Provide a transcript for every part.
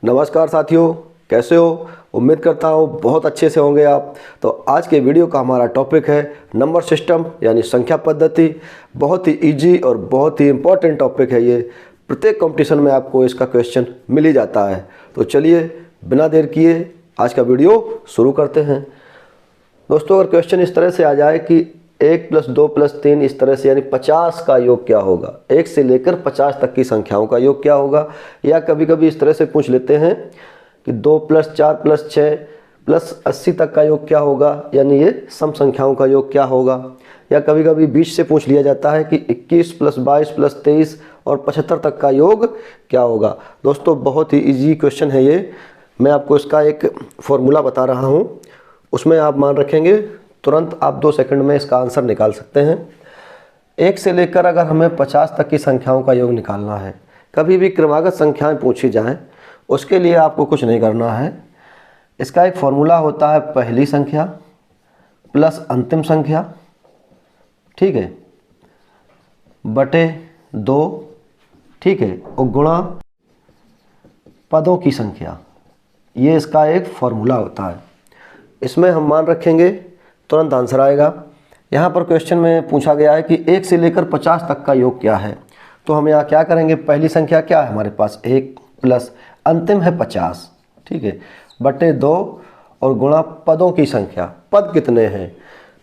नमस्कार साथियों, कैसे हो? उम्मीद करता हूँ बहुत अच्छे से होंगे आप। तो आज के वीडियो का हमारा टॉपिक है नंबर सिस्टम यानी संख्या पद्धति। बहुत ही इजी और बहुत ही इम्पोर्टेंट टॉपिक है ये। प्रत्येक कंपटीशन में आपको इसका क्वेश्चन मिल ही जाता है। तो चलिए बिना देर किए आज का वीडियो शुरू करते हैं। दोस्तों, अगर क्वेश्चन इस तरह से आ जाए कि 1 + 2 + 3 इस तरह से यानी 50 का योग क्या होगा, 1 से लेकर 50 तक की संख्याओं का योग क्या होगा, या कभी कभी इस तरह से पूछ लेते हैं कि 2 + 4 + 6 + 80 तक का योग क्या होगा, यानी ये सम संख्याओं का योग क्या होगा। या कभी कभी बीच से पूछ लिया जाता है कि 21 + 22 + 23 और 75 तक का योग क्या होगा। दोस्तों, बहुत ही ईजी क्वेश्चन है ये। मैं आपको इसका एक फॉर्मूला बता रहा हूँ, उसमें आप मान रखेंगे, तुरंत आप 2 सेकंड में इसका आंसर निकाल सकते हैं। 1 से लेकर अगर हमें 50 तक की संख्याओं का योग निकालना है, कभी भी क्रमागत संख्याएं पूछी जाएं, उसके लिए आपको कुछ नहीं करना है। इसका एक फॉर्मूला होता है पहली संख्या प्लस अंतिम संख्या, ठीक है, बटे 2, ठीक है, और गुणा पदों की संख्या। ये इसका एक फॉर्मूला होता है। इसमें हम मान रखेंगे, तुरंत आंसर आएगा। यहाँ पर क्वेश्चन में पूछा गया है कि 1 से लेकर 50 तक का योग क्या है। तो हम यहाँ क्या करेंगे, पहली संख्या क्या है हमारे पास 1 प्लस अंतिम है 50, ठीक है, बटे 2 और गुणा पदों की संख्या। पद कितने हैं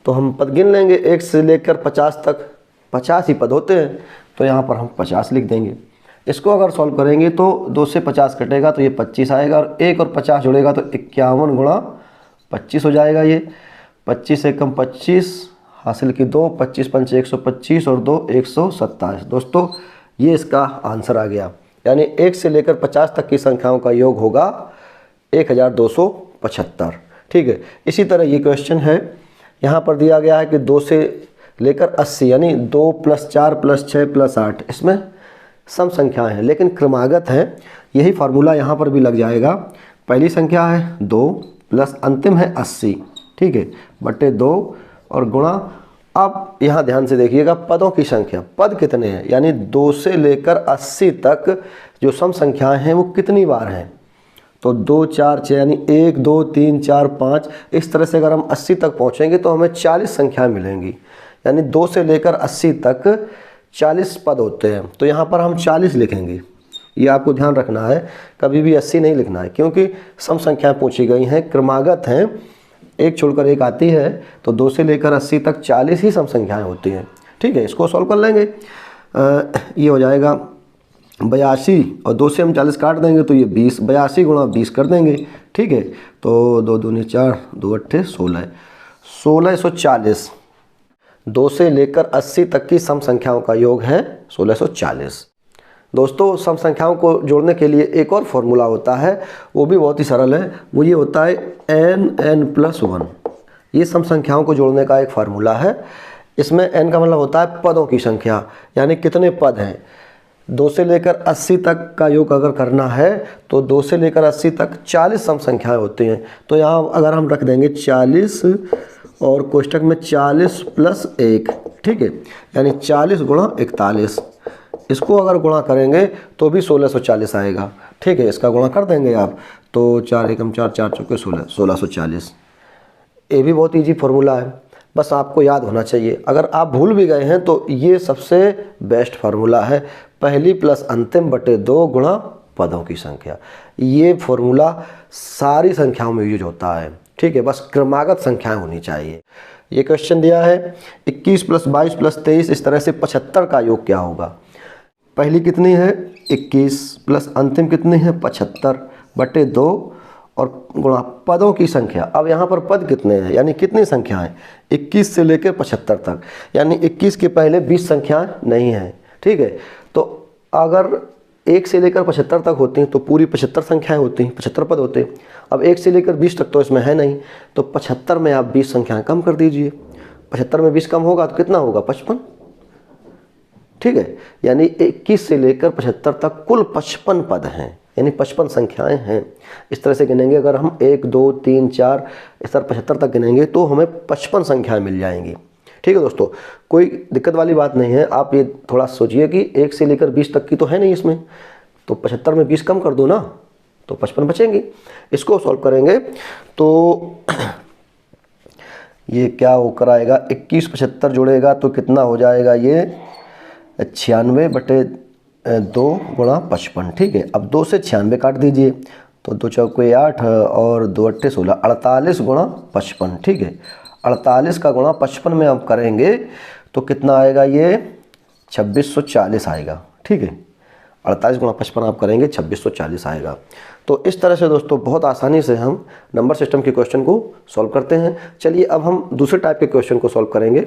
तो हम पद गिन लेंगे। 1 से लेकर 50 तक 50 ही पद होते हैं, तो यहाँ पर हम 50 लिख देंगे। इसको अगर सॉल्व करेंगे तो 2 से 50 कटेगा तो ये 25 आएगा, और 1 और 50 जुड़ेगा तो 51 गुणा 25 हो जाएगा। ये 25 से कम 25 हासिल की 2, 25 पंचे 125 और 2 127। दोस्तों, ये इसका आंसर आ गया। यानी 1 से लेकर 50 तक की संख्याओं का योग होगा 1275, ठीक है। इसी तरह ये क्वेश्चन है, यहाँ पर दिया गया है कि 2 से लेकर 80 यानी 2 + 4 + 6 + 8, इसमें सम संख्याएं हैं लेकिन क्रमागत हैं। यही फार्मूला यहाँ पर भी लग जाएगा। पहली संख्या है 2 प्लस अंतिम है 80, ठीक है, बटे 2 और गुणा। अब यहाँ ध्यान से देखिएगा, पदों की संख्या, पद कितने हैं, यानी 2 से लेकर 80 तक जो सम संख्याएं हैं वो कितनी बार हैं। तो 2 4 6 यानी 1 2 3 4 5, इस तरह से अगर हम 80 तक पहुँचेंगे तो हमें 40 संख्याएँ मिलेंगी। यानी 2 से लेकर 80 तक 40 पद होते हैं, तो यहाँ पर हम 40 लिखेंगे। ये आपको ध्यान रखना है, कभी भी 80 नहीं लिखना है, क्योंकि सम संख्याएं पूछी गई हैं, क्रमागत हैं, एक छोड़कर एक आती है। तो 2 से लेकर 80 तक 40 ही सम संख्याएं होती हैं, ठीक है। इसको सॉल्व कर लेंगे। ये हो जाएगा 82 और 2 से हम 40 काट देंगे तो ये 20, 82 गुणा 20 कर देंगे, ठीक है। तो 2 दूनी 4, 2 अट्ठे 16, 1640। 2 से लेकर 80 तक की सम संख्याओं का योग है 1640। दोस्तों, सम संख्याओं को जोड़ने के लिए एक और फॉर्मूला होता है, वो भी बहुत ही सरल है। वो ये होता है n+1। ये सम संख्याओं को जोड़ने का एक फार्मूला है। इसमें n का मतलब होता है पदों की संख्या, यानी कितने पद हैं। 2 से लेकर 80 तक का योग अगर करना है तो 2 से लेकर 80 तक 40 सम संख्याएं होती हैं। तो यहाँ अगर हम रख देंगे 40 और कोष्टक में 40 + 1, ठीक है, यानी 40 गुणा 41। इसको अगर गुणा करेंगे तो भी 1640 आएगा, ठीक है। इसका गुणा कर देंगे आप, तो 4 एकम 4, 4 चौके 16, 1640। ये भी बहुत इजी फार्मूला है, बस आपको याद होना चाहिए। अगर आप भूल भी गए हैं तो ये सबसे बेस्ट फार्मूला है, पहली प्लस अंतिम बटे 2 गुणा पदों की संख्या। ये फार्मूला सारी संख्याओं में यूज होता है, ठीक है, बस क्रमागत संख्याएं होनी चाहिए। ये क्वेश्चन दिया है 21 + 22 + 23 इस तरह से 75 का योग क्या होगा। पहली कितनी है 21 प्लस अंतिम कितनी है 75 बटे 2 और गुणा पदों की संख्या। अब यहाँ पर पद कितने हैं, यानी कितनी संख्याएं, 21 से लेकर 75 तक, यानी 21 के पहले 20 संख्याएं नहीं हैं, ठीक है। तो अगर 1 से लेकर 75 तक होती हैं तो पूरी 75 संख्याएं होती हैं, 75 पद होते हैं। अब 1 से लेकर 20 तक तो इसमें है नहीं, तो 75 में आप 20 संख्याएं कम कर दीजिए। 75 में 20 कम होगा तो कितना होगा 55, ठीक है। यानी 21 से लेकर 75 तक कुल 55 पद हैं, यानी 55 संख्याएं हैं। इस तरह से गिनेंगे, अगर हम 1 2 3 4 इस तरह 75 तक गिनेंगे तो हमें 55 संख्याएं मिल जाएंगी, ठीक है दोस्तों। कोई दिक्कत वाली बात नहीं है। आप ये थोड़ा सोचिए कि 1 से लेकर 20 तक की तो है नहीं इसमें, तो 75 में 20 कम कर दो ना, तो 55 बचेंगी। इसको सॉल्व करेंगे तो ये क्या होकर आएगा, 21 75 जुड़ेगा तो कितना हो जाएगा, ये 96/2 गुणा 55। ठीक है, अब 2 से 96 काट दीजिए तो 2 चौके 8 और 2 अट्ठे 16, 48 गुणा 55। ठीक है, 48 का गुणा 55 में आप करेंगे तो कितना आएगा, ये 2640 आएगा। ठीक है, 48 गुणा 55 आप करेंगे 2640 आएगा। तो इस तरह से दोस्तों बहुत आसानी से हम नंबर सिस्टम के क्वेश्चन को सॉल्व करते हैं। चलिए अब हम दूसरे टाइप के क्वेश्चन को सॉल्व करेंगे।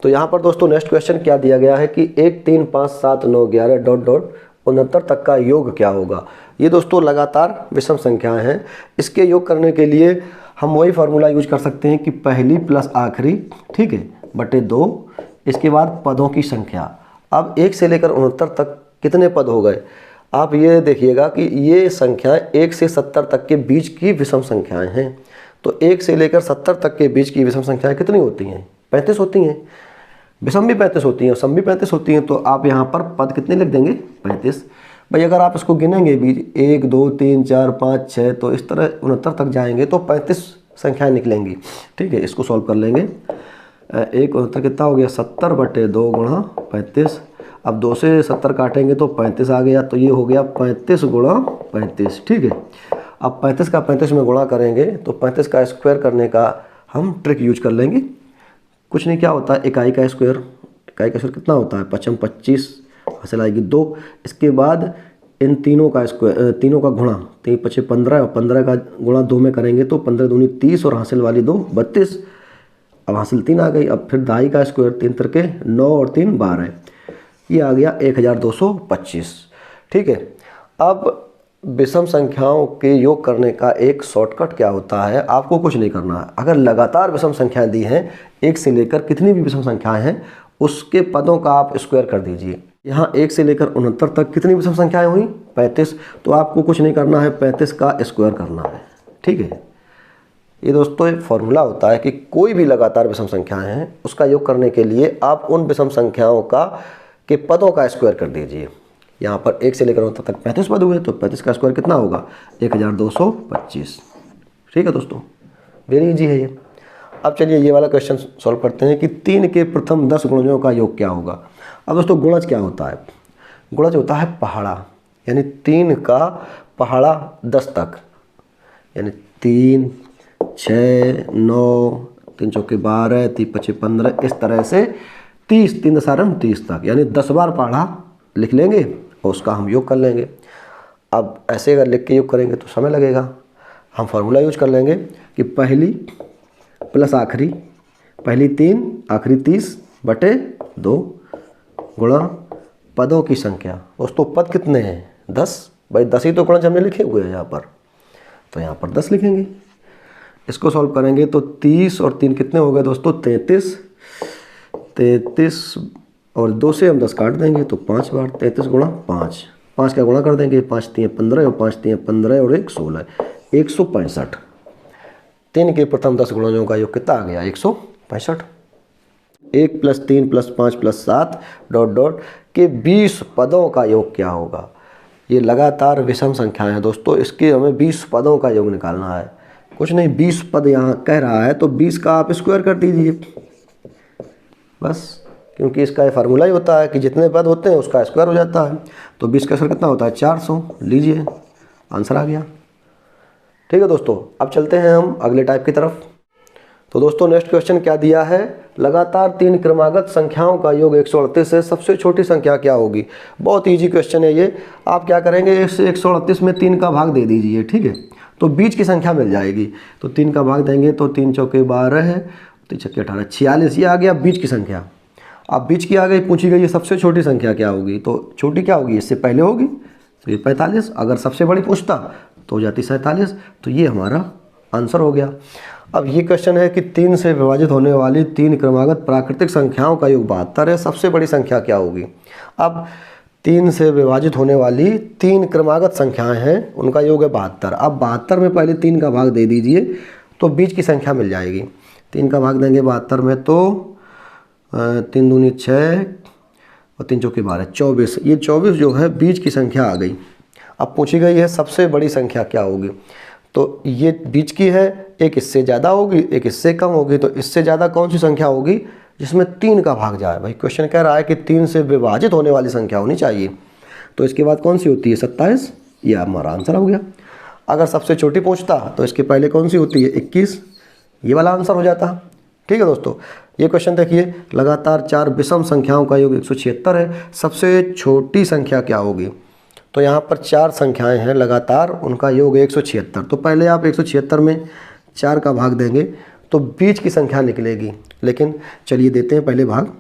तो यहाँ पर दोस्तों नेक्स्ट क्वेश्चन क्या दिया गया है कि 1 3 5 7 9 11 ... 69 तक का योग क्या होगा। ये दोस्तों लगातार विषम संख्याएं हैं। इसके योग करने के लिए हम वही फार्मूला यूज कर सकते हैं कि पहली प्लस आखिरी, ठीक है, बटे 2, इसके बाद पदों की संख्या। अब 1 से लेकर 69 तक कितने पद हो गए, आप ये देखिएगा कि ये संख्याएं 1 से 70 तक के बीच की विषम संख्याएं हैं। तो 1 से लेकर 70 तक के बीच की विषम संख्याएं कितनी होती हैं, 35 होती हैं। विषम भी 35 होती हैं, सम भी 35 होती हैं। तो आप यहाँ पर पद कितने लिख देंगे, 35। भाई अगर आप इसको गिनेंगे बीच 1 2 3 4 5 6, तो इस तरह 69 तक जाएंगे तो 35 संख्याएं निकलेंगी। ठीक है, इसको सॉल्व कर लेंगे। 1 69 कितना हो गया, 70/2 गुणा 35। अब 2 से 70 काटेंगे तो 35 आ गया, तो ये हो गया 35 गुणा 35। ठीक है, अब 35 का 35 में गुणा करेंगे तो 35 का स्क्वायर करने का हम ट्रिक यूज कर लेंगे। कुछ नहीं, क्या होता है, इकाई का स्क्वायर। इकाई का स्क्वायर कितना होता है, 55 25 हासिल आएगी 2। इसके बाद इन तीनों का स्क्वायर, तीनों का गुणा, 3 5 15 और 15 का गुणा 2 में करेंगे तो 15 दूनी 30 और हासिल वाली 2 32। अब हासिल 3 आ गई। अब फिर दाई का स्क्वायर, 3 3 9 और 3 12, ये आ गया 1225। ठीक है, अब विषम संख्याओं के योग करने का एक शॉर्टकट क्या होता है, आपको कुछ नहीं करना है। अगर लगातार विषम संख्याएं दी हैं, 1 से लेकर कितनी भी विषम संख्याएं हैं उसके पदों का आप स्क्वायर कर दीजिए। यहाँ 1 से लेकर 69 तक कितनी विषम संख्याएं हुई, 35। तो आपको कुछ नहीं करना है, 35 का स्क्वायर करना है। ठीक है, ये दोस्तों एक फॉर्मूला होता है कि कोई भी लगातार विषम संख्याएं हैं उसका योग करने के लिए आप उन विषम संख्याओं के पदों का स्क्वायर कर दीजिए। यहाँ पर 1 से लेकर 69 तक 35 पद हुए, तो 35 का स्क्वायर कितना होगा, 1225। ठीक है दोस्तों, वेरी इजी है ये। अब चलिए ये वाला क्वेश्चन सॉल्व करते हैं कि 3 के प्रथम 10 गुणजों का योग क्या होगा। अब दोस्तों गुणज क्या होता है, गुणज होता है पहाड़ा, यानी 3 का पहाड़ा 10 तक, यानी 3 6 9 3 चौके 12 3 5 15, इस तरह से 30 3 दशारम 30 तक, यानी 10 बार पहाड़ा लिख लेंगे और उसका हम योग कर लेंगे। अब ऐसे अगर लिख के योग करेंगे तो समय लगेगा। हम फार्मूला यूज कर लेंगे कि पहली प्लस आखिरी, पहली 3 आखिरी 30/2 गुणा पदों की संख्या। दोस्तों पद कितने हैं, 10। भाई 10 ही तो गुणज हमने लिखे हुए हैं यहाँ पर, तो यहाँ पर 10 लिखेंगे। इसको सॉल्व करेंगे तो 30 और 3 कितने हो गए दोस्तों, 33। 33 और 2 से हम 10 काट देंगे तो 5 बार, 33 गुणा 5, 5 का गुणा कर देंगे, 5 3 15 और 5 3 15 और 1 16, 165। 3 के प्रथम 10 गुणजों का योग कितना आ गया, 165। 1 + 3 + 5 + 7 ... के 20 पदों का योग क्या होगा। ये लगातार विषम संख्याएं हैं दोस्तों, इसके हमें 20 पदों का योग निकालना है। कुछ नहीं, 20 पद यहाँ कह रहा है तो 20 का आप स्क्वायर कर दीजिए बस, क्योंकि इसका ये फार्मूला ही होता है कि जितने पद होते हैं उसका स्क्वायर हो जाता है। तो 20 का स्क्वायर कितना होता है, 400। लीजिए, आंसर आ गया। ठीक है दोस्तों, अब चलते हैं हम अगले टाइप की तरफ। तो दोस्तों नेक्स्ट क्वेश्चन क्या दिया है, लगातार 3 क्रमागत संख्याओं का योग 138 है, सबसे छोटी संख्या क्या होगी। बहुत ईजी क्वेश्चन है ये। आप क्या करेंगे, इस 138 में 3 का भाग दे दीजिए। ठीक है, तो बीच की संख्या मिल जाएगी। तो 3 का भाग देंगे तो 3 चौके 12, 3 छक्के 18, 46, ये आ गया बीच की संख्या। अब बीच की आ गई, पूछी गई है सबसे छोटी संख्या क्या होगी। तो छोटी क्या होगी, इससे पहले होगी तो ये 45। अगर सबसे बड़ी पूछता तो हो जाती 47। तो ये हमारा आंसर हो गया। अब ये क्वेश्चन है कि 3 से विभाजित होने वाली 3 क्रमागत प्राकृतिक संख्याओं का योग 72 है, सबसे बड़ी संख्या क्या होगी। अब 3 से विभाजित होने वाली 3 क्रमागत संख्याएं हैं, उनका योग है 72। अब 72 में पहले 3 का भाग दे दीजिए तो बीच की संख्या मिल जाएगी। 3 का भाग देंगे 72 में तो 3 दूनी 6 और 3 चौके 12, 24। ये 24 जो है बीच की संख्या आ गई। अब पूछी गई है सबसे बड़ी संख्या क्या होगी, तो ये बीच की है, एक इससे ज़्यादा होगी, एक इससे कम होगी। तो इससे ज़्यादा कौन सी संख्या होगी जिसमें 3 का भाग जाए? भाई क्वेश्चन कह रहा है कि 3 से विभाजित होने वाली संख्या होनी चाहिए। तो इसके बाद कौन सी होती है? 27। ये हमारा आंसर हो गया। अगर सबसे छोटी पूछता तो इसके पहले कौन सी होती है? 21। ये वाला आंसर हो जाता। ठीक है दोस्तों, ये क्वेश्चन देखिए, लगातार 4 विषम संख्याओं का योग 176 है, सबसे छोटी संख्या क्या होगी? तो यहाँ पर 4 संख्याएं हैं लगातार, उनका योग 176। तो पहले आप 176 में 4 का भाग देंगे तो बीच की संख्या निकलेगी। लेकिन चलिए देते हैं पहले भाग।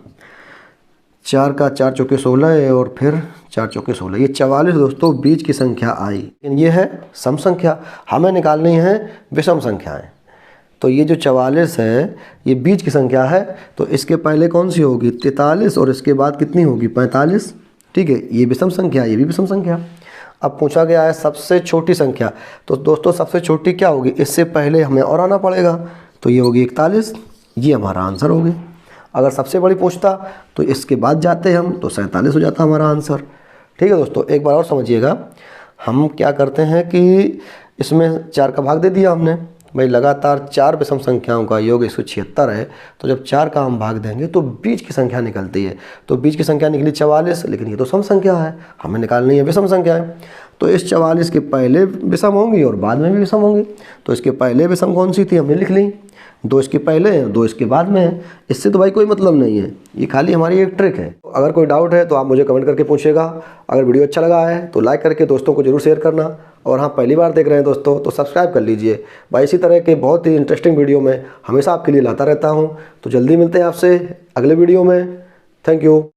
4 का 4 चौके 16 है और फिर 4 चौके 16, ये 44 दोस्तों बीच की संख्या आई। लेकिन ये है सम संख्या, हमें निकालनी है विषम संख्याएं। तो ये जो 44 है ये बीच की संख्या है, तो इसके पहले कौन सी होगी? 43, और इसके बाद कितनी होगी? 45। ठीक है, ये विषम संख्या, ये भी विषम संख्या। अब पूछा गया है सबसे छोटी संख्या, तो दोस्तों सबसे छोटी क्या होगी? इससे पहले हमें और आना पड़ेगा, तो ये होगी 41। ये हमारा आंसर हो गया। अगर सबसे बड़ी पूछता तो इसके बाद जाते हम तो 47 हो जाता हमारा आंसर। ठीक है दोस्तों, एक बार और समझिएगा, हम क्या करते हैं कि इसमें 4 का भाग दे दिया हमने। भाई लगातार 4 विषम संख्याओं का योग 176 है, तो जब 4 का हम भाग देंगे तो बीच की संख्या निकलती है। तो बीच की संख्या निकली 44, लेकिन ये तो सम संख्या है, हमें निकालनी है विषम संख्या है। तो इस 44 के पहले विषम होंगी और बाद में भी विषम होंगी। तो इसके पहले विषम कौन सी थी? हमने लिख ली, 2 इसके पहले हैं, 2 इसके बाद में है। इससे तो भाई कोई मतलब नहीं है, ये खाली हमारी एक ट्रिक है। अगर कोई डाउट है तो आप मुझे कमेंट करके पूछिएगा। अगर वीडियो अच्छा लगा है तो लाइक करके दोस्तों को जरूर शेयर करना, और हाँ पहली बार देख रहे हैं दोस्तों तो सब्सक्राइब कर लीजिए। भाई इसी तरह के बहुत ही इंटरेस्टिंग वीडियो मैं हमेशा आपके लिए लाता रहता हूँ। तो जल्दी मिलते हैं आपसे अगले वीडियो में। Thank you.